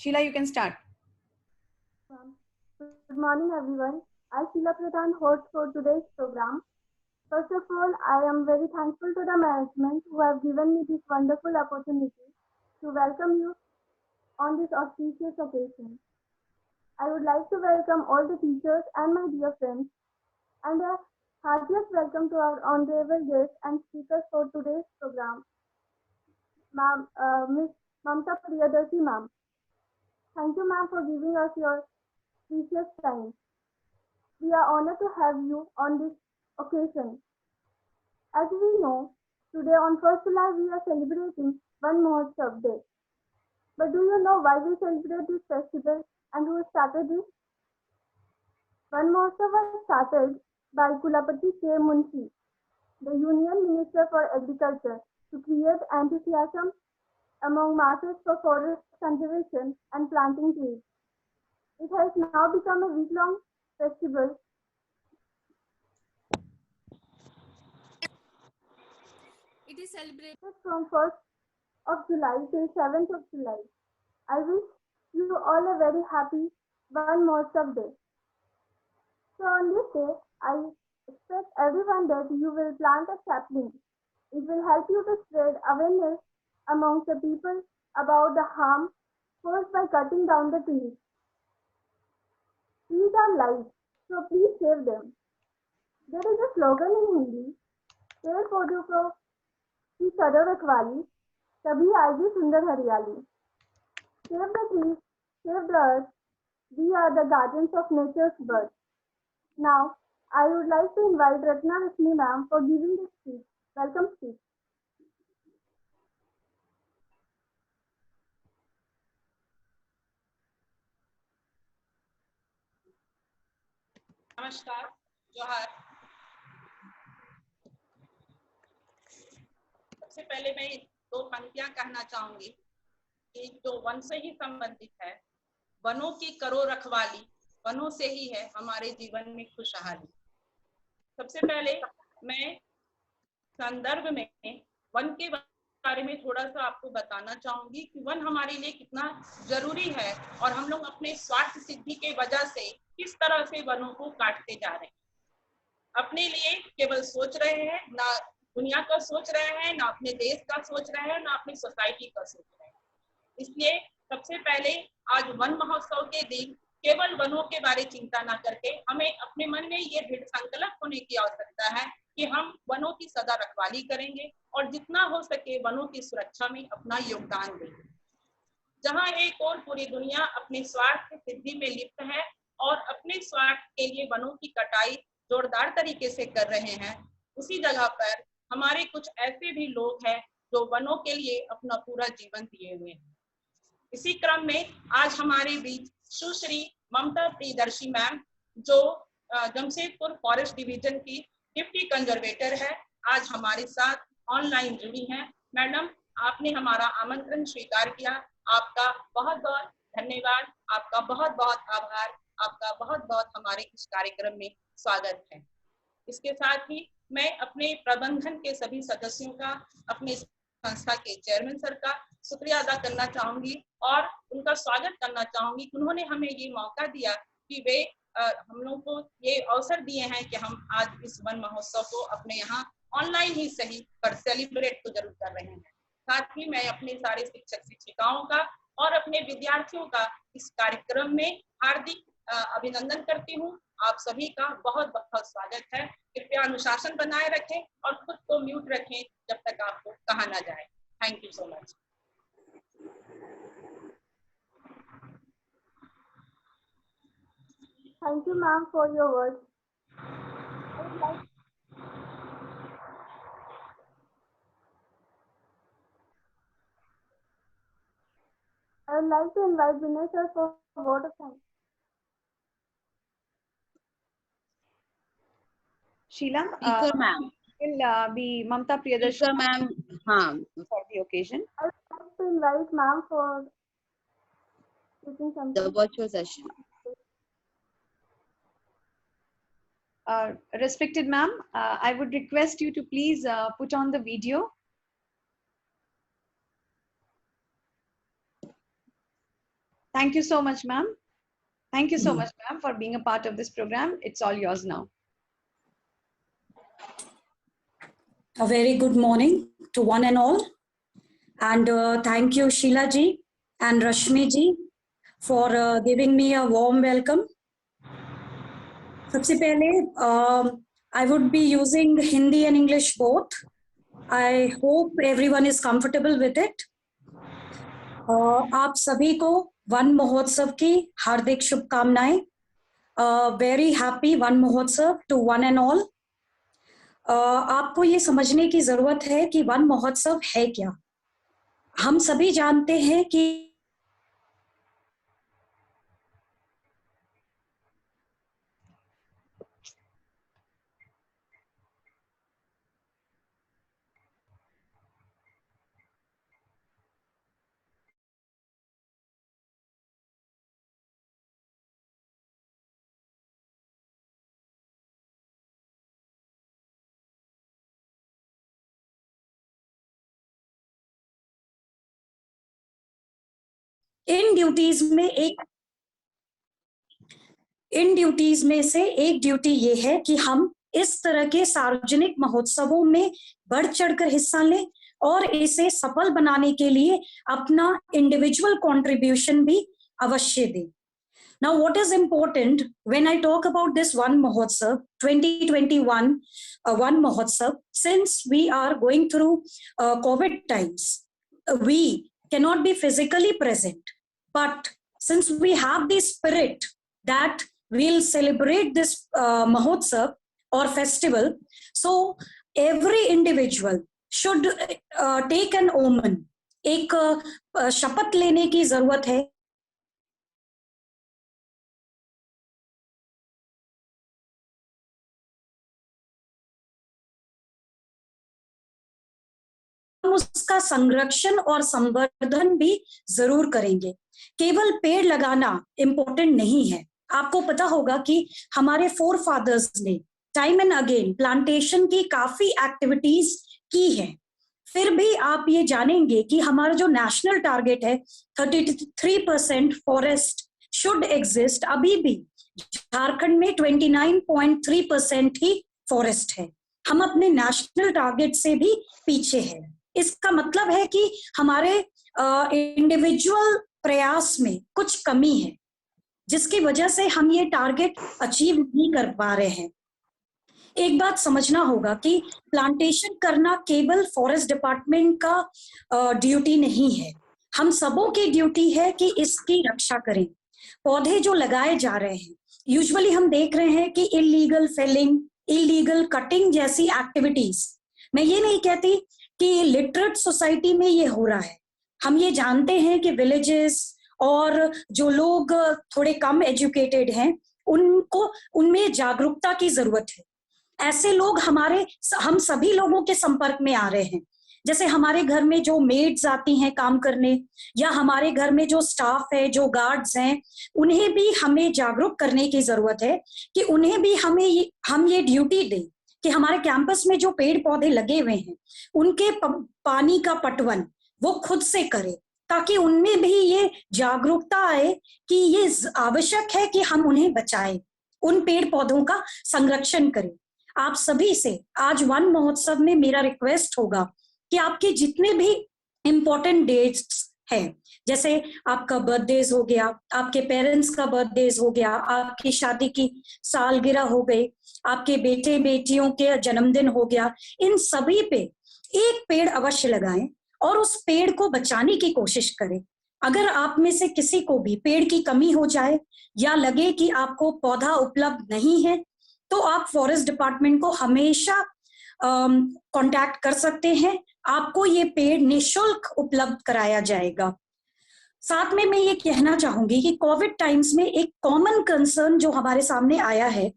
Sheila, you can start. Good morning, everyone. I, Sheila Pradhan, host for today's program. First of all, I am very thankful to the management who have given me this wonderful opportunity to welcome you on this auspicious occasion. I would like to welcome all the teachers and my dear friends, and a heartiest welcome to our honorable guests and speakers for today's program, Ms. Mamta Priyadarshi, ma'am. Thank you, ma'am, for giving us your precious time. We are honored to have you on this occasion. As we know, today on 1st July we are celebrating Van Mahotsav Day. But do you know why we celebrate this festival and who started this? Van Mahotsav was started by Kulapati K. Munshi, the Union Minister for Agriculture, to create enthusiasm among masses for forest conservation and planting trees. It has now become a week-long festival. It is celebrated from 1st of July till 7th of July. I wish you all a very happy Van Mahotsav Day. So on this day, I expect everyone that you will plant a sapling. It will help you to spread awareness amongst the people about the harm caused by cutting down the trees. Trees are life, so please save them. There is a slogan in Hindi, पेड़ पौधों को की सदैव रखवाली, तभी आएगी सुंदर हरियाली. Save the trees, save the earth. We are the guardians of nature's birth. Now, I would like to invite Ratna Rashmi ma'am for giving this speech. Welcome, speech. नमस्कार, जोहार। सबसे पहले मैं 2 पंक्तियां कहना चाहूंगी कि जो वन से ही संबंधित है, वनों की करो रखवाली, वनों से ही है हमारे जीवन में खुशहाली। सबसे पहले मैं संदर्भ में वन के बारे में थोड़ा सा आपको बताना चाहूंगी कि वन हमारे लिए कितना जरूरी है और हम लोग अपने स्वार्थ सिद्धि के वजह से किस तरह से वनों को काटते जा रहे हैं। अपने लिए केवल सोच रहे हैं, ना दुनिया का सोच रहे हैं, ना अपने देश का सोच रहे हैं, ना अपनी सोसाइटी का सोच रहे हैं। इसलिए सबसे पहले आज वन महोत्सव के दिन केवल वनों के बारे चिंता ना करके हमें अपने मन में ये दृढ़ संकल्प होने की आवश्यकता है कि हम वनों की सदा रखवाली करेंगे और जितना हो सके वनों की सुरक्षा में अपना योगदान देंगे। जहां एक और पूरी दुनिया अपने स्वार्थ सिद्धि में लिप्त है और अपने स्वार्थ के लिए वनों की कटाई जोरदार तरीके से कर रहे हैं, उसी जगह पर हमारे कुछ ऐसे भी लोग हैं जो वनों के लिए अपना पूरा जीवन दिए हुए हैं। इसी क्रम में आज हमारे बीच सुश्री ममता प्रियदर्शी मैम, जो जमशेदपुर फॉरेस्ट डिवीजन की डिप्टी कंजर्वेटर है, आज हमारे साथ ऑनलाइन जुड़ी हैं। मैडम, आपने हमारा आमंत्रण स्वीकार किया, आपका बहुत बहुत धन्यवाद, आपका बहुत बहुत आभार, आपका बहुत बहुत हमारे इस कार्यक्रम में स्वागत है। इसके साथ ही मैं अपने प्रबंधन के सभी सदस्यों का, अपने संस्था के चेयरमैन सर का शुक्रिया अदा करना चाहूंगी और उनका स्वागत करना चाहूंगी। उन्होंने हमें ये मौका दिया कि वे हम लोग को ये अवसर दिए हैं कि हम आज इस वन महोत्सव को अपने यहाँ ऑनलाइन ही सही पर सेलिब्रेट तो जरूर कर रहे हैं। साथ ही मैं अपने सारे शिक्षक शिक्षिकाओं का और अपने विद्यार्थियों का इस कार्यक्रम में हार्दिक अभिनंदन करती हूँ। आप सभी का बहुत बहुत स्वागत है। कृपया अनुशासन बनाए रखें और खुद को म्यूट रखें जब तक आपको कहा ना जाए। Thank you so much. Thank you, ma'am, for your words. I would like to invite Vinay sir for a vote of thanks. Sheila, Speaker ma'am. will be Mamta Priyadarshi Speaker ma'am, for the occasion. I would like to invite ma'am for speaking something. the virtual session. Respected ma'am, I would request you to please put on the video. Thank you so much, ma'am. Thank you so much, ma'am, for being a part of this program. It's all yours now. A very good morning to one and all. And thank you, Sheila ji and Rashmi ji, for giving me a warm welcome. सबसे पहले I would be using Hindi and English both. I hope everyone is comfortable with it. आप सभी को one महोत्सव की हार्दिक शुभकामनाएं. Very happy one महोत्सव to one and all. आपको ये समझने की जरूरत है कि वन महोत्सव है क्या. हम सभी जानते हैं कि इन ड्यूटीज में से एक ड्यूटी ये है कि हम इस तरह के सार्वजनिक महोत्सवों में बढ़ चढ़कर हिस्सा लें और इसे सफल बनाने के लिए अपना इंडिविजुअल कंट्रीब्यूशन भी अवश्य दें. Now, what is important when I talk about this One Mahotsav 2021 One Mahotsav, since we are going through COVID times, we cannot be physically present. But since we have the spirit that we'll celebrate this Mahotsav or festival, so every individual should take an omen. एक शपथ लेने की जरूरत है उसका संरक्षण और संवर्धन भी जरूर करेंगे. केवल पेड़ लगाना इम्पोर्टेंट नहीं है. आपको पता होगा कि हमारे फोर फादर्स ने टाइम एंड अगेन प्लांटेशन की काफी एक्टिविटीज की है. फिर भी आप ये जानेंगे कि हमारा जो नेशनल टारगेट है 33% फॉरेस्ट शुड एग्जिस्ट, अभी भी झारखंड में 29.3% ही फॉरेस्ट है. हम अपने नेशनल टारगेट से भी पीछे हैं. इसका मतलब है कि हमारे इंडिविजुअल प्रयास में कुछ कमी है, जिसकी वजह से हम ये टारगेट अचीव नहीं कर पा रहे हैं. एक बात समझना होगा कि प्लांटेशन करना केवल फॉरेस्ट डिपार्टमेंट का ड्यूटी नहीं है. हम सबों की ड्यूटी है कि इसकी रक्षा करें. पौधे जो लगाए जा रहे हैं, यूजुअली हम देख रहे हैं कि इलीगल फेलिंग, इलीगल कटिंग जैसी एक्टिविटीज. मैं ये नहीं कहती कि लिटरेट सोसाइटी में ये हो रहा है. हम ये जानते हैं कि विलेजेस और जो लोग थोड़े कम एजुकेटेड हैं, उनको उनमें जागरूकता की जरूरत है. ऐसे लोग हम सभी लोगों के संपर्क में आ रहे हैं. जैसे हमारे घर में जो मेड्स आती हैं काम करने, या हमारे घर में जो स्टाफ है, जो गार्ड्स हैं, उन्हें भी हमें जागरूक करने की जरूरत है कि उन्हें भी हम ये ड्यूटी दें कि हमारे कैंपस में जो पेड़ पौधे लगे हुए हैं उनके पानी का पटवन वो खुद से करें, ताकि उनमें भी ये जागरूकता आए कि ये आवश्यक है कि हम उन्हें बचाएं, उन पेड़ पौधों का संरक्षण करें. आप सभी से आज वन महोत्सव में मेरा रिक्वेस्ट होगा कि आपके जितने भी इम्पोर्टेंट डेट्स हैं, जैसे आपका बर्थडेज हो गया, आपके पेरेंट्स का बर्थडेज हो गया, आपकी शादी की सालगिरह हो गई, आपके बेटे बेटियों के जन्मदिन हो गया, इन सभी पे एक पेड़ अवश्य लगाएं और उस पेड़ को बचाने की कोशिश करें. अगर आप में से किसी को भी पेड़ की कमी हो जाए या लगे कि आपको पौधा उपलब्ध नहीं है, तो आप फॉरेस्ट डिपार्टमेंट को हमेशा कांटेक्ट कर सकते हैं. आपको ये पेड़ निःशुल्क उपलब्ध कराया जाएगा. साथ में मैं ये कहना चाहूंगी कि कोविड टाइम्स में एक कॉमन कंसर्न जो हमारे सामने आया है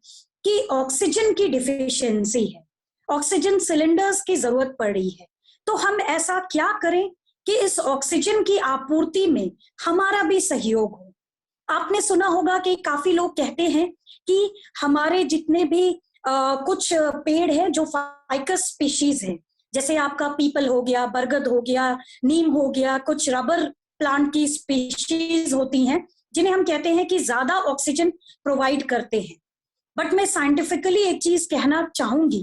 कि ऑक्सीजन की डिफिशियंसी है, ऑक्सीजन सिलेंडर्स की जरूरत पड़ रही है. तो हम ऐसा क्या करें कि इस ऑक्सीजन की आपूर्ति में हमारा भी सहयोग हो. आपने सुना होगा कि काफी लोग कहते हैं कि हमारे जितने भी कुछ पेड़ हैं जो फाइकस स्पीशीज हैं, जैसे आपका पीपल हो गया, बरगद हो गया, नीम हो गया, कुछ रबर प्लांट की स्पीशीज होती हैं जिन्हें हम कहते हैं कि ज्यादा ऑक्सीजन प्रोवाइड करते हैं। बट मैं साइंटिफिकली एक चीज कहना चाहूंगी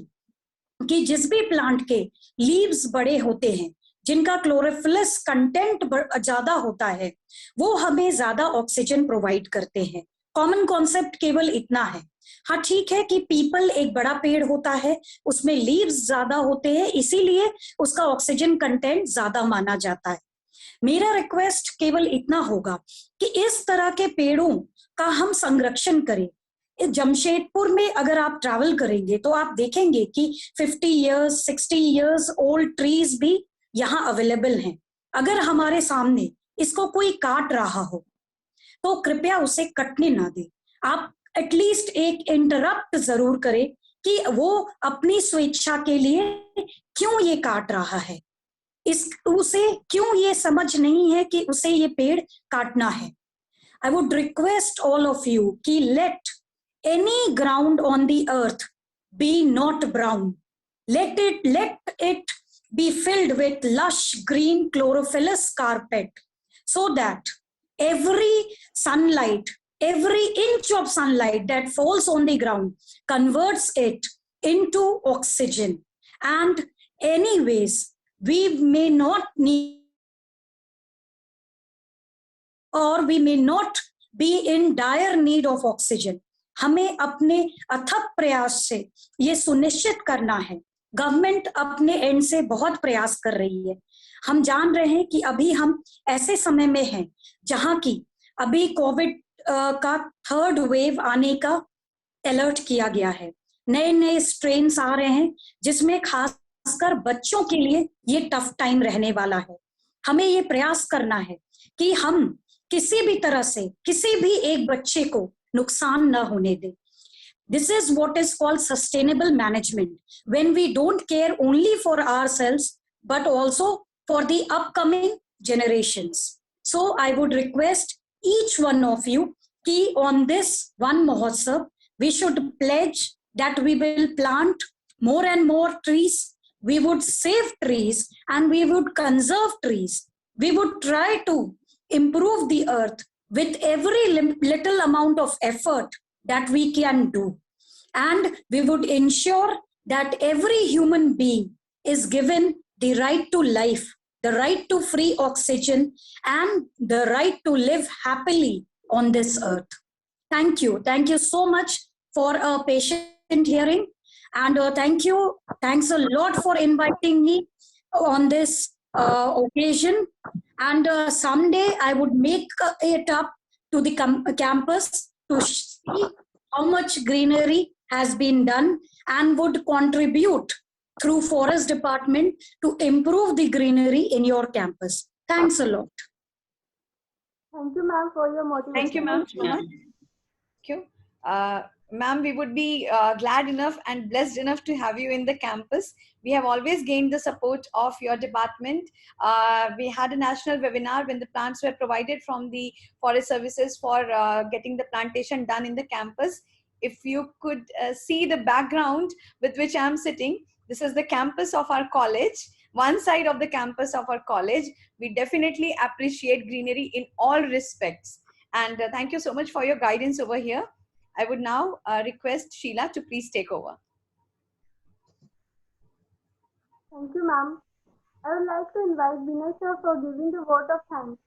कि जिस भी प्लांट के लीव्स बड़े होते हैं, जिनका क्लोरोफिलस कंटेंट ज्यादा होता है, वो हमें ज्यादा ऑक्सीजन प्रोवाइड करते हैं। कॉमन कॉन्सेप्ट केवल इतना है। हाँ ठीक है कि पीपल एक बड़ा पेड़ होता है, उसमें लीव्स ज्यादा होते हैं, इसीलिए उसका ऑक्सीजन कंटेंट ज्यादा माना जाता है। मेरा रिक्वेस्ट केवल इतना होगा कि इस तरह के पेड़ों का हम संरक्षण करें। जमशेदपुर में अगर आप ट्रैवल करेंगे तो आप देखेंगे कि 50 इयर्स 60 इयर्स ओल्ड ट्रीज भी यहाँ अवेलेबल हैं। अगर हमारे सामने इसको कोई काट रहा हो तो कृपया उसे कटने ना दे। आप एटलीस्ट एक इंटरप्ट जरूर करें कि वो अपनी स्वेच्छा के लिए क्यों ये काट रहा है, उसे क्यों ये समझ नहीं है कि उसे ये पेड़ काटना है। I would request all of you कि let any ground on the earth be not brown, let it be filled with lush green chlorophyllous carpet, so that every sunlight, every inch of sunlight that falls on the ground converts it into oxygen. And anyways, we may not need, or we may not be in dire need of oxygen. हमें अपने अथक प्रयास से ये सुनिश्चित करना है। Government अपने एंड से बहुत प्रयास कर रही है। हम जान रहे हैं कि अभी हम ऐसे समय में हैं जहां की अभी कोविड का 3rd वेव आने का अलर्ट किया गया है। नए नए स्ट्रेन्स आ रहे हैं जिसमें खासकर बच्चों के लिए ये टफ टाइम रहने वाला है। हमें ये प्रयास करना है कि हम किसी भी तरह से किसी भी एक बच्चे को नुकसान न होने दें। This is what is called sustainable management, when we don't care only for ourselves but also for the upcoming generations. So I would request each one of you कि on this Van Mahotsav we should pledge that we will plant more and more trees, we would save trees and we would conserve trees. We would try to improve the earth with every little amount of effort that we can do. And we would ensure that every human being is given the right to life, the right to free oxygen, and the right to live happily on this earth. Thank you. Thank you so much for a patient hearing. And thanks a lot for inviting me on this occasion. And someday I would make it up to the campus to see how much greenery has been done and would contribute through forest department to improve the greenery in your campus. Thanks a lot. Thank you, ma'am, for your motivation. Thank you, ma'am, so much. Thank you. Ma'am, we would be glad enough and blessed enough to have you in the campus. We have always gained the support of your department. We had a national webinar when the plants were provided from the forest services for getting the plantation done in the campus. If you could see the background with which I'm sitting, this is the campus of our college. One side of the campus of our college. We definitely appreciate greenery in all respects. And thank you so much for your guidance over here. I would now request Sheila to please take over. Thank you, ma'am. I would like to invite Vinay sir for giving the vote of thanks.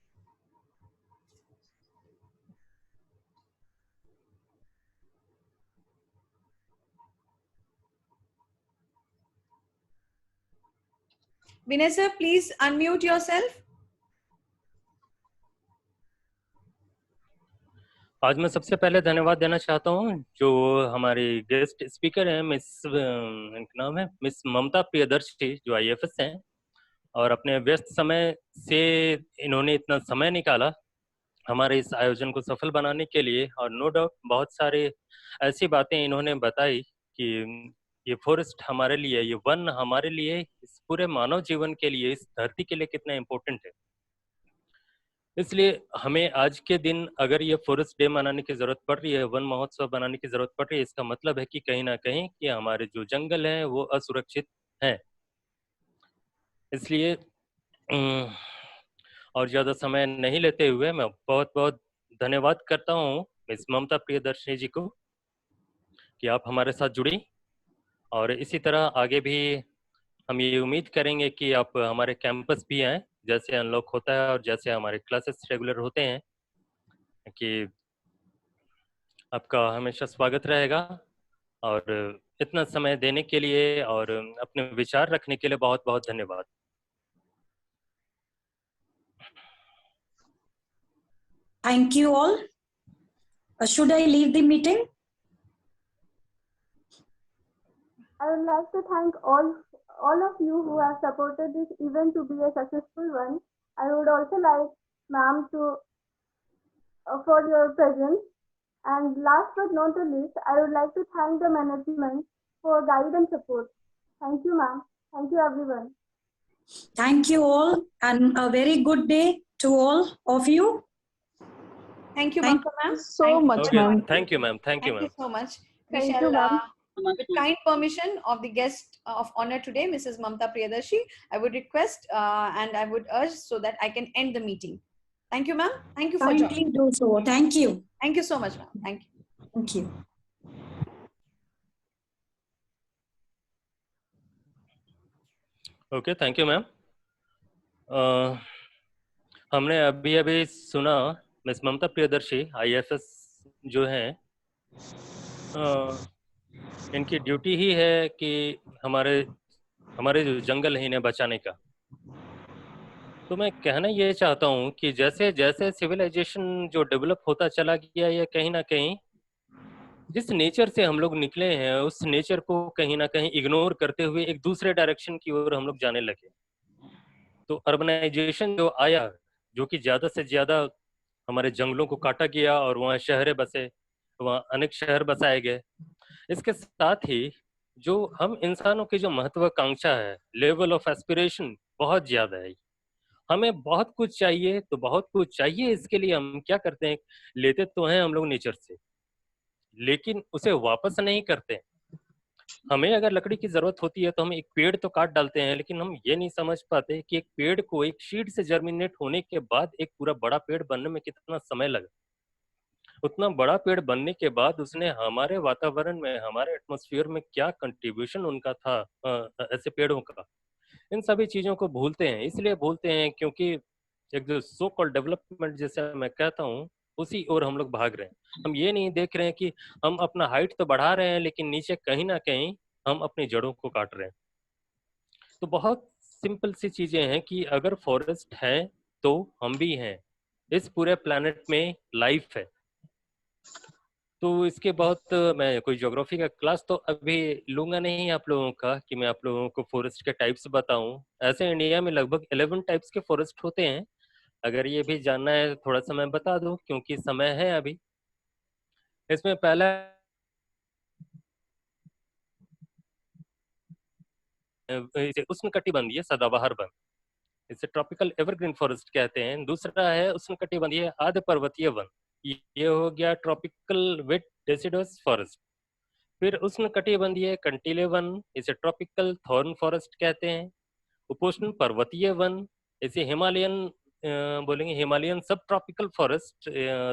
Vinay sir, please unmute yourself. आज मैं सबसे पहले धन्यवाद देना चाहता हूं जो हमारी गेस्ट स्पीकर हैं, इनका नाम है मिस ममता प्रियदर्शी, जो IAFS हैं, और अपने व्यस्त समय से इन्होंने इतना समय निकाला हमारे इस आयोजन को सफल बनाने के लिए। और नो डाउट बहुत सारे ऐसी बातें इन्होंने बताई कि ये फॉरेस्ट हमारे लिए, ये वन हमारे लिए, इस पूरे मानव जीवन के लिए, इस धरती के लिए कितना इम्पोर्टेंट है। इसलिए हमें आज के दिन अगर ये फॉरेस्ट डे मनाने की जरूरत पड़ रही है, वन महोत्सव बनाने की जरूरत पड़ रही है, इसका मतलब है कि कहीं ना कहीं कि हमारे जो जंगल हैं वो असुरक्षित हैं। इसलिए और ज़्यादा समय नहीं लेते हुए मैं बहुत बहुत धन्यवाद करता हूँ मिस ममता प्रियदर्शनी जी को कि आप हमारे साथ जुड़ी, और इसी तरह आगे भी हम ये उम्मीद करेंगे कि आप हमारे कैंपस भी आएँ, जैसे अनलॉक होता है और जैसे हमारे क्लासेस रेगुलर होते हैं, कि आपका हमेशा स्वागत रहेगा। और इतना समय देने के लिए और अपने विचार रखने के लिए बहुत बहुत धन्यवाद। Thank you all. Should I leave the meeting? I would like to thank all of you who have supported this event to be a successful one. I would also like ma'am to for your presence. And last but not the least, I would like to thank the management for guide and support. Thank you, ma'am. Thank you, everyone. Thank you all, and a very good day to all of you. Thank you, Thank Mamta ma'am. so Thank you much, for Okay, ma'am. joining. thank you, ma'am. Thank you, Thank you ma'am. so much. We Thank shall, you, ma'am. with kind permission of the guest of honor today, Mrs. Mamta Priyadarshi, I would request and I would urge so that I can end the meeting. Thank you, ma'am. Thank you for Kindly joining. do so. Thank you. Thank you so much, ma'am. Thank you. Thank you. Okay, thank you ma'am. हमने अभी अभी सुना miss ममता Priyadarshi IFS जो हैं, इनकी duty ही है कि हमारे जो जंगल है इन्हें बचाने का। तो मैं कहना ये चाहता हूँ कि जैसे जैसे सिविलाइजेशन जो डेवलप होता चला गया, ये कहीं ना कहीं जिस नेचर से हम लोग निकले हैं उस नेचर को कहीं ना कहीं इग्नोर करते हुए एक दूसरे डायरेक्शन की ओर हम लोग जाने लगे। तो अर्बनाइजेशन जो आया, जो कि ज़्यादा से ज़्यादा हमारे जंगलों को काटा गया और वहाँ शहरें बसे, वहाँ अनेक शहर बसाए गए। इसके साथ ही जो हम इंसानों की जो महत्वाकांक्षा है, लेवल ऑफ एस्पिरेशन बहुत ज़्यादा है। हमें बहुत कुछ चाहिए, तो बहुत कुछ चाहिए, इसके लिए हम क्या करते हैं, लेते तो हैं हम लोग नेचर से, लेकिन उसे वापस नहीं करते। हमें अगर लकड़ी की जरूरत होती है तो हम एक पेड़ तो काट डालते हैं, लेकिन हम ये नहीं समझ पाते कि एक पेड़ को एक शीड से जर्मिनेट होने के बाद एक पूरा बड़ा पेड़ बनने में कितना समय लगा। उतना बड़ा पेड़ बनने के बाद उसने हमारे वातावरण में, हमारे एटमॉस्फेयर में क्या कंट्रीब्यूशन उनका था, ऐसे पेड़ों का। इन सभी चीजों को भूलते हैं। इसलिए भूलते हैं क्योंकि एक जो सो कॉल्ड डेवलपमेंट जैसे मैं कहता हूँ, उसी ओर हम लोग भाग रहे हैं। हम ये नहीं देख रहे हैं कि हम अपना हाइट तो बढ़ा रहे हैं, लेकिन नीचे कहीं ना कहीं हम अपनी जड़ों को काट रहे हैं। तो बहुत सिंपल सी चीजें हैं कि अगर फॉरेस्ट है तो हम भी हैं, इस पूरे प्लेनेट में लाइफ है। तो इसके बहुत मैं कोई ज्योग्राफी का क्लास तो अभी लूंगा नहीं आप लोगों का कि मैं आप लोगों को फॉरेस्ट के टाइप्स बताऊं। ऐसे इंडिया में लगभग 11 टाइप्स के फॉरेस्ट होते हैं। अगर ये भी जानना है थोड़ा सा मैं बता दूं, क्योंकि समय है अभी। इसमें पहला उष्णकटिबंधीय सदाबहार वन, इसे ट्रॉपिकल एवरग्रीन फॉरेस्ट कहते हैं। दूसरा है उष्णकटिबंधीय आर्द्र पर्वतीय वन, ये हो गया ट्रॉपिकल वेट डेसिडुअस फॉरेस्ट। फिर उष्णकटिबंधीय कंटीले वन, इसे ट्रॉपिकल थॉर्न फॉरेस्ट कहते हैं। उपोष्ण पर्वतीय वन, इसे हिमालयन बोलेंगे हिमालयन सब ट्रॉपिकल फॉरेस्ट,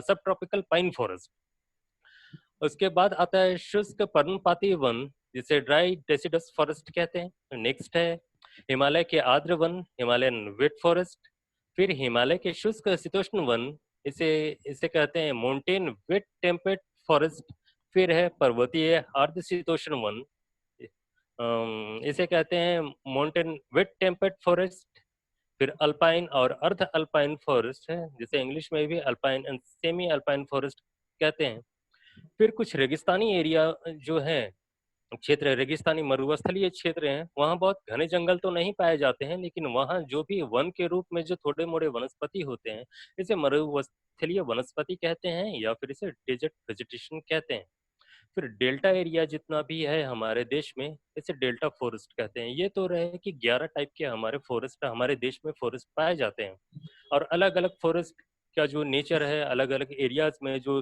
सब ट्रॉपिकल पाइन फॉरेस्ट। उसके बाद आता है शुष्क पर्णपाती वन, जिसे ड्राई डेसिडस फॉरेस्ट कहते हैं। नेक्स्ट है हिमालय के आर्द्र वन, हिमालयन वेट फॉरेस्ट। फिर हिमालय के शुष्क शीतोष्ण वन, इसे इसे कहते हैं माउंटेन वेट टेम्परेट फॉरेस्ट। फिर है पर्वतीय अर्ध शीतोष्ण वन, इसे कहते हैं माउंटेन वेट टेम्परेट फॉरेस्ट। फिर अल्पाइन और अर्ध अल्पाइन फॉरेस्ट है, जिसे इंग्लिश में भी alpine and semi alpine forest कहते हैं। फिर कुछ रेगिस्तानी एरिया जो है, क्षेत्र रेगिस्तानी मरुस्थलीय क्षेत्र हैं, वहाँ बहुत घने जंगल तो नहीं पाए जाते हैं, लेकिन वहाँ जो भी वन के रूप में जो थोड़े मोड़े वनस्पति होते हैं, इसे मरुस्थलीय वनस्पति कहते हैं या फिर इसे डेजर्ट वेजिटेशन कहते हैं। फिर डेल्टा एरिया जितना भी है हमारे देश में, इसे डेल्टा फॉरेस्ट कहते हैं। ये तो रहे कि 11 टाइप के हमारे फॉरेस्ट हमारे देश में फॉरेस्ट पाए जाते हैं। और अलग अलग फॉरेस्ट का जो नेचर है, अलग अलग एरियाज में जो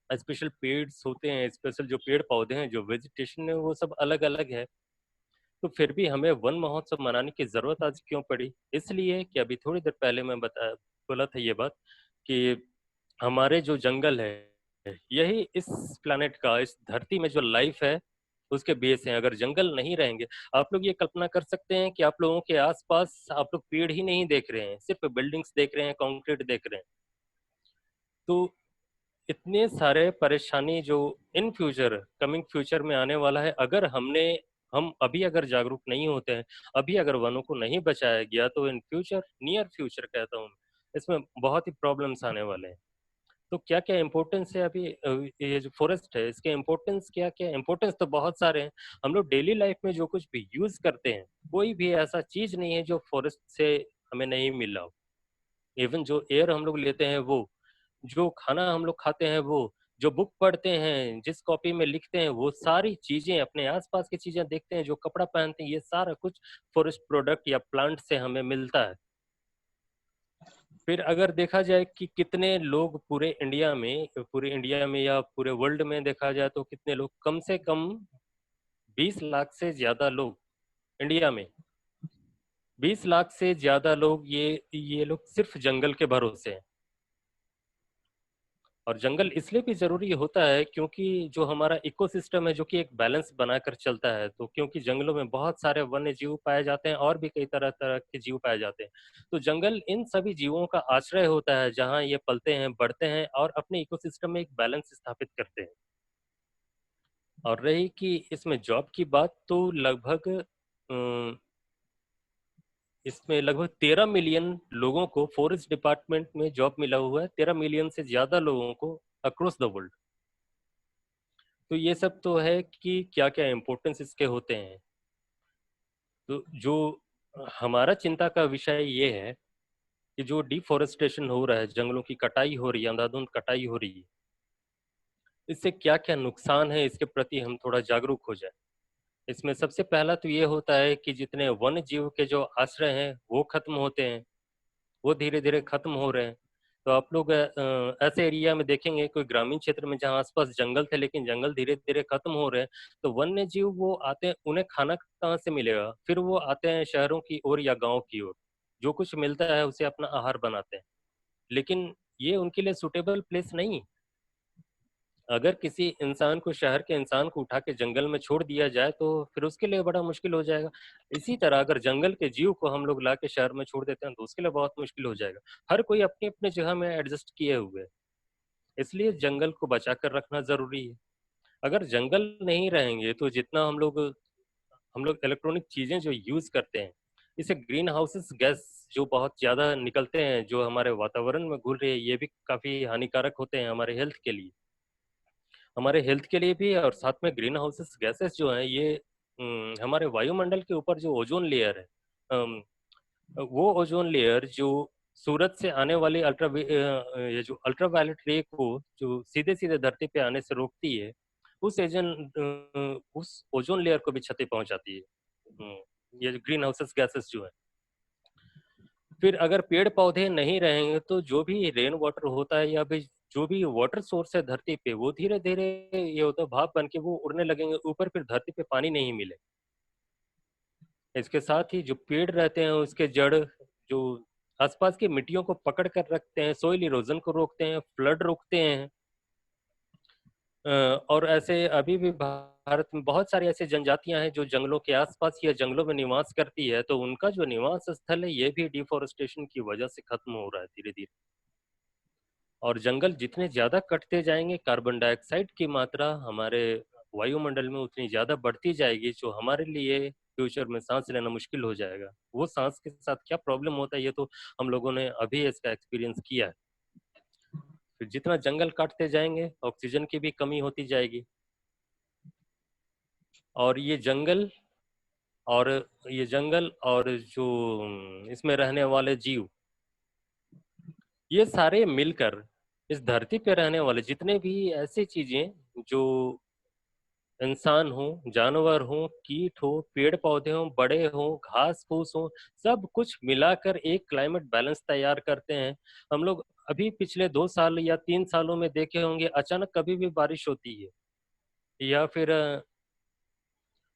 स्पेशल पेड्स होते हैं, स्पेशल जो पेड़ पौधे हैं, जो वेजिटेशन है, वो सब अलग अलग है। तो फिर भी हमें वन महोत्सव मनाने की जरूरत आज क्यों पड़ी? इसलिए कि अभी थोड़ी देर पहले मैं बोला था ये बात कि हमारे जो जंगल है यही इस प्लानेट का, इस धरती में जो लाइफ है उसके बेस हैं। अगर जंगल नहीं रहेंगे, आप लोग ये कल्पना कर सकते हैं कि आप लोगों के आसपास आप लोग पेड़ ही नहीं देख रहे हैं, सिर्फ बिल्डिंग्स देख रहे हैं, कंक्रीट देख रहे हैं। तो इतने सारे परेशानी जो इन फ्यूचर, कमिंग फ्यूचर में आने वाला है, अगर हम अभी अगर जागरूक नहीं होते हैं, अभी अगर वनों को नहीं बचाया गया, तो इन फ्यूचर, नियर फ्यूचर कहता हूँ, इसमें बहुत ही प्रॉब्लम्स आने वाले हैं। तो क्या क्या इम्पोर्टेंस है अभी ये जो फॉरेस्ट है, इसके इम्पोर्टेंस क्या क्या? इम्पोर्टेंस तो बहुत सारे हैं। हम लोग डेली लाइफ में जो कुछ भी यूज करते हैं, कोई भी ऐसा चीज नहीं है जो फॉरेस्ट से हमें नहीं मिला हो। इवन जो एयर हम लोग लेते हैं वो, जो खाना हम लोग खाते हैं वो, जो बुक पढ़ते हैं, जिस कॉपी में लिखते हैं, वो सारी चीजें, अपने आसपास की चीजें देखते हैं, जो कपड़ा पहनते हैं, ये सारा कुछ फॉरेस्ट प्रोडक्ट या प्लांट से हमें मिलता है। फिर अगर देखा जाए कि कितने लोग पूरे इंडिया में या पूरे वर्ल्ड में देखा जाए तो कितने लोग, कम से कम 20 लाख से ज्यादा लोग इंडिया में, 20 लाख से ज्यादा लोग, ये लोग सिर्फ जंगल के भरोसे हैं। और जंगल इसलिए भी जरूरी होता है क्योंकि जो हमारा इकोसिस्टम है, जो कि एक बैलेंस बनाकर चलता है, तो क्योंकि जंगलों में बहुत सारे वन्य जीव पाए जाते हैं और भी कई तरह तरह के जीव पाए जाते हैं, तो जंगल इन सभी जीवों का आश्रय होता है, जहाँ ये पलते हैं, बढ़ते हैं और अपने इकोसिस्टम में एक बैलेंस स्थापित करते हैं। और रही कि इसमें जॉब की बात, तो इसमें लगभग 13 मिलियन लोगों को फॉरेस्ट डिपार्टमेंट में जॉब मिला हुआ है, 13 मिलियन से ज्यादा लोगों को अक्रॉस द वर्ल्ड। तो ये सब तो है कि क्या क्या इम्पोर्टेंस इसके होते हैं। तो जो हमारा चिंता का विषय ये है कि जो डिफोरेस्टेशन हो रहा है, जंगलों की कटाई हो रही है, अंधाधुंध कटाई हो रही है, इससे क्या क्या नुकसान है, इसके प्रति हम थोड़ा जागरूक हो जाए। इसमें सबसे पहला तो ये होता है कि जितने वन्य जीव के जो आश्रय हैं वो खत्म होते हैं, वो धीरे धीरे खत्म हो रहे हैं। तो आप लोग ऐसे एरिया में देखेंगे, कोई ग्रामीण क्षेत्र में जहाँ आसपास जंगल थे, लेकिन जंगल धीरे धीरे खत्म हो रहे हैं, तो वन्य जीव वो आते हैं, उन्हें खाना कहाँ से मिलेगा? फिर वो आते हैं शहरों की ओर या गाँव की ओर, जो कुछ मिलता है उसे अपना आहार बनाते हैं। लेकिन ये उनके लिए सुटेबल प्लेस नहीं। अगर किसी इंसान को, शहर के इंसान को उठा के जंगल में छोड़ दिया जाए तो फिर उसके लिए बड़ा मुश्किल हो जाएगा। इसी तरह अगर जंगल के जीव को हम लोग ला के शहर में छोड़ देते हैं तो उसके लिए बहुत मुश्किल हो जाएगा। हर कोई अपनी अपनी जगह में एडजस्ट किए हुए है, इसलिए जंगल को बचा कर रखना जरूरी है। अगर जंगल नहीं रहेंगे तो जितना हम लोग इलेक्ट्रॉनिक चीजें जो यूज करते हैं, इसे ग्रीन हाउसेस गैस जो बहुत ज्यादा निकलते हैं, जो हमारे वातावरण में घुल रहे हैं, ये भी काफी हानिकारक होते हैं हमारे हेल्थ के लिए, हमारे हेल्थ के लिए भी। और साथ में ग्रीन हाउसेस गैसेस जो हैं ये हमारे वायुमंडल के ऊपर जो ओजोन लेयर है, वो ओजोन लेयर जो सूरज से आने वाली ये जो अल्ट्रावायलेट रे को जो सीधे सीधे धरती पे आने से रोकती है, उस ओजोन लेयर को भी क्षति पहुंचाती है, ये ग्रीन हाउसेस गैसेस जो है। फिर अगर पेड़ पौधे नहीं रहेंगे तो जो भी रेन वाटर होता है या भी जो भी वाटर सोर्स है धरती पे, वो धीरे धीरे ये होता है भाप बन के वो उड़ने लगेंगे ऊपर, फिर धरती पे पानी नहीं मिले। इसके साथ ही जो पेड़ रहते हैं उसके जड़ जो आसपास की मिट्टियों को पकड़ कर रखते हैं, सोइल इरोजन को रोकते हैं, फ्लड रोकते हैं। और ऐसे अभी भी भारत में बहुत सारी ऐसी जनजातियां हैं जो जंगलों के आसपास या जंगलों में निवास करती है, तो उनका जो निवास स्थल है ये भी डिफोरेस्टेशन की वजह से खत्म हो रहा है धीरे धीरे। और जंगल जितने ज्यादा कटते जाएंगे, कार्बन डाइऑक्साइड की मात्रा हमारे वायुमंडल में उतनी ज्यादा बढ़ती जाएगी, जो हमारे लिए फ्यूचर में सांस लेना मुश्किल हो जाएगा। वो सांस के साथ क्या प्रॉब्लम होता है ये तो हम लोगों ने अभी इसका एक्सपीरियंस किया है। फिर जितना जंगल काटते जाएंगे ऑक्सीजन की भी कमी होती जाएगी, और ये जंगल और जो इसमें रहने वाले जीव, ये सारे मिलकर इस धरती पे रहने वाले जितने भी ऐसी चीजें, जो इंसान हो, जानवर हो, कीट हो, पेड़ पौधे हो, बड़े हो, घास फूस हो, सब कुछ मिलाकर एक क्लाइमेट बैलेंस तैयार करते हैं। हम लोग अभी पिछले 2 साल या 3 सालों में देखे होंगे, अचानक कभी भी बारिश होती है, या फिर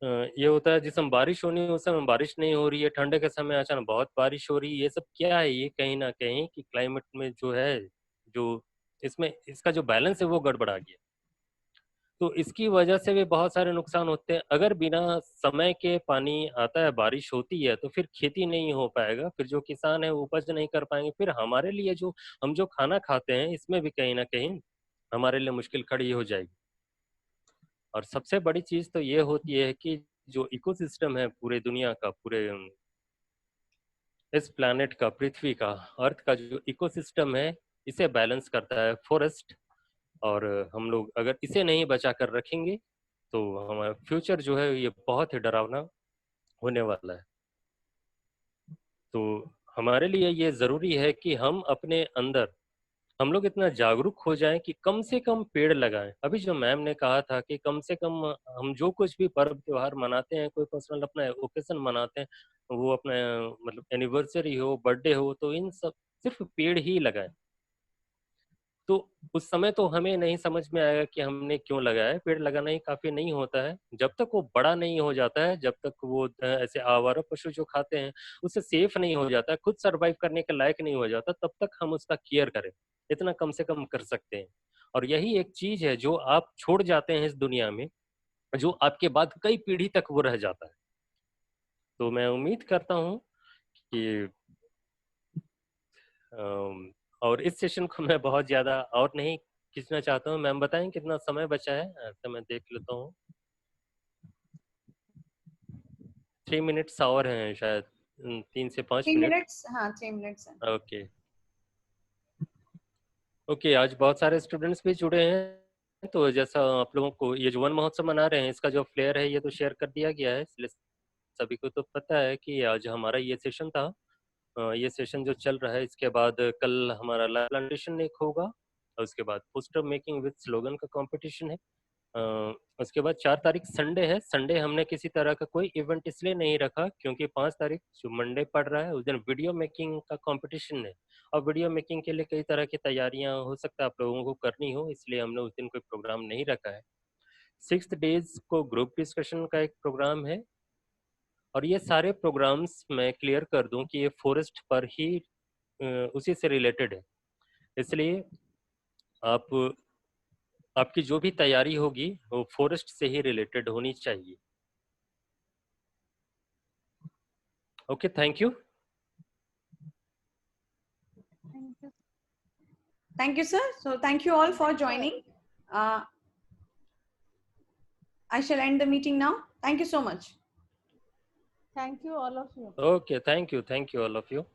ये होता है जिस समय बारिश होनी है उस समय बारिश नहीं हो रही है, ठंडे के समय अचानक बहुत बारिश हो रही है। ये सब क्या है? ये कहीं ना कहीं कि क्लाइमेट में जो है, जो इसमें इसका जो बैलेंस है वो गड़बड़ा गया। तो इसकी वजह से भी बहुत सारे नुकसान होते हैं। अगर बिना समय के पानी आता है, बारिश होती है, तो फिर खेती नहीं हो पाएगा, फिर जो किसान है वो उपज नहीं कर पाएंगे, फिर हमारे लिए जो हम जो खाना खाते हैं इसमें भी कहीं ना कहीं हमारे लिए मुश्किल खड़ी हो जाएगी। और सबसे बड़ी चीज तो ये होती है कि जो इकोसिस्टम है पूरे दुनिया का, पूरे इस प्लैनेट का, पृथ्वी का, अर्थ का जो इकोसिस्टम है, इसे बैलेंस करता है फॉरेस्ट। और हम लोग अगर इसे नहीं बचा कर रखेंगे तो हमारा फ्यूचर जो है ये बहुत ही डरावना होने वाला है। तो हमारे लिए ये जरूरी है कि हम अपने अंदर हम लोग इतना जागरूक हो जाएं कि कम से कम पेड़ लगाएं। अभी जो मैम ने कहा था कि कम से कम हम जो कुछ भी पर्व त्योहार मनाते हैं, कोई पर्सनल अपना ओकेजन मनाते हैं, वो अपना मतलब एनिवर्सरी हो, बर्थडे हो, तो इन सब सिर्फ पेड़ ही लगाएं। तो उस समय तो हमें नहीं समझ में आएगा कि हमने क्यों लगाया है। पेड़ लगाना ही काफी नहीं होता है। जब तक वो बड़ा नहीं हो जाता है, जब तक वो ऐसे आवारा पशु जो खाते हैं उससे सेफ नहीं हो जाता है, खुद सरवाइव करने के लायक नहीं हो जाता, तब तक हम उसका केयर करें, इतना कम से कम कर सकते हैं। और यही एक चीज है जो आप छोड़ जाते हैं इस दुनिया में, जो आपके बाद कई पीढ़ी तक वो रह जाता है। तो मैं उम्मीद करता हूँ कि और इस सेशन को मैं बहुत ज्यादा और नहीं खींचना चाहता हूँ। मैम बताएं कितना समय बचा है? ऐसा मैं देख लेता हूँ। 3 मिनट्स और हैं शायद, 3 से 5 3 मिनट। मिनट्स, हाँ 3 मिनट्स है। ओके ओके, आज बहुत सारे स्टूडेंट्स भी जुड़े हैं। तो जैसा आप लोगों को ये जो वन महोत्सव मना रहे हैं, इसका जो फ्लेयर है ये तो शेयर कर दिया गया है, इसलिए सभी को तो पता है कि आज हमारा ये सेशन था। ये सेशन जो चल रहा है, इसके बाद कल हमारा लाइव प्रेजेंटेशन एक होगा, और उसके बाद पोस्टर मेकिंग विद स्लोगन का कंपटीशन है। उसके बाद 4 तारीख संडे है। संडे हमने किसी तरह का कोई इवेंट इसलिए नहीं रखा क्योंकि 5 तारीख जो मंडे पड़ रहा है उस दिन वीडियो मेकिंग का कंपटीशन है, और वीडियो मेकिंग के लिए कई तरह की तैयारियां हो सकता है आप लोगों को करनी हो, इसलिए हमने उस दिन कोई प्रोग्राम नहीं रखा है। 6 डेज को ग्रुप डिस्कशन का एक प्रोग्राम है। और ये सारे प्रोग्राम्स मैं क्लियर कर दूं कि ये फॉरेस्ट पर ही उसी से रिलेटेड है, इसलिए आप आपकी जो भी तैयारी होगी वो फॉरेस्ट से ही रिलेटेड होनी चाहिए। Okay, thank you. Thank you, sir. So thank you all for joining. I shall end the meeting now. Thank you so much. Thank you, all of you. Okay, thank you all of you.